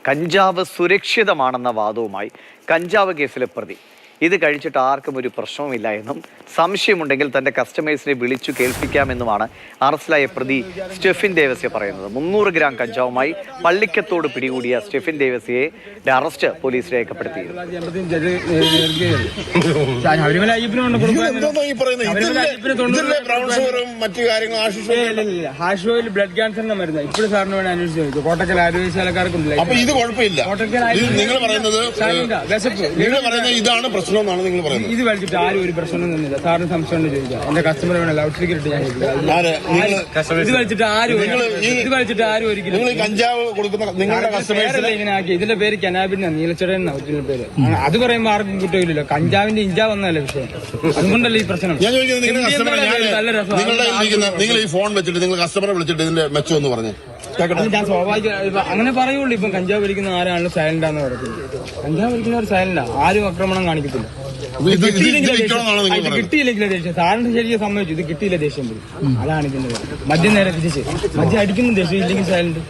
കഞ്ചാവ് സുരക്ഷിതമാണെന്ന വാദവുമായി കഞ്ചാവ് കേസിലെ പ്രതി ഇത് കഴിച്ചിട്ട് ആർക്കും ഒരു പ്രശ്നവുമില്ല എന്നും സംശയമുണ്ടെങ്കിൽ തന്റെ കസ്റ്റമേഴ്സിനെ വിളിച്ചു കേൾപ്പിക്കാമെന്നുമാണ് അറസ്റ്റിലായ പ്രതി സ്റ്റെഫിൻ ദേവസ്യ പറയുന്നത്. 300 ഗ്രാം കഞ്ചാവുമായി പള്ളിക്കത്തോട് പിടികൂടിയ സ്റ്റെഫിൻ ദേവസ്യയെ അറസ്റ്റ് പോലീസ് രേഖപ്പെടുത്തിയിരുന്നു. ബ്ലഡ് ക്യാൻസറിന്റെ മരുന്ന് ഇപ്പോഴും സാറിന് വേണ്ടി അന്വേഷിച്ചു. കോട്ടക്കൽ ആരോഗ്യശാലക്കാർക്കുണ്ട്. ഇത് കുഴപ്പമില്ല. നിങ്ങൾ പറയുന്നത് ഇതാണ് പ്രശ്നം എന്നാണ് നിങ്ങൾ പറയുന്നത്. ഇത് വലിച്ചിട്ട് ആരും ഒരു പ്രശ്നം തന്നില്ല. സാറിന് സംശയം ചോദിക്കാം. എന്റെ കസ്റ്റമർ വേണം ലൗഡ് സ്പീക്കർ ഇട്ട് ഞാൻ ഇത് വലിച്ചിട്ട് ആരും ഒരിക്കലും കഞ്ചാവ് കൊടുക്കുന്ന നിങ്ങളുടെ കസ്റ്റമേഴ്സിനെ ഇങ്ങനെ ആക്കി. ഇതിന്റെ പേര് കനാബിൻ നീലച്ചടൻ എന്നാ പേര്. അത് പറയുമ്പോൾ ആർക്കും കുറ്റമില്ലല്ലോ. കഞ്ചാവിന്റെ ഇഞ്ചാ വന്നല്ലേ വിഷയം. അതുകൊണ്ടല്ലേ ഈ പ്രശ്നം. ഞാൻ ചോദിക്കുന്നത് നിങ്ങൾ ഈ ഫോൺ വെച്ചിട്ട് നിങ്ങൾ കസ്റ്റമറെ വിളിച്ചിട്ട് ഇതിന്റെ മെച്ചം എന്ന് പറഞ്ഞു. ഞാൻ സ്വാഭാവിക അങ്ങനെ പറയുള്ളൂ. ഇപ്പം കഞ്ചാവ് വലിക്കുന്ന ആരാണല്ലോ സൈലന്റാന്ന് പറയുന്നത്. കഞ്ചാവ് വലിക്കുന്നവർ സൈലന്റാ. ആരും ആക്രമണം കാണിക്കത്തില്ല. കിട്ടിയില്ലെങ്കിൽ ദേഷ്യം. സാറിന് ശരിയെ സമ്മതിച്ചു. ഇത് കിട്ടിയില്ല ദേഷ്യം വരും. അതാണ് ഇതിന്റെ മദ്യം നേരെ തിരിച്ച്. മദ്യം അടിക്കുന്ന ദേഷ്യം ഇല്ലെങ്കിൽ സൈലന്റ്.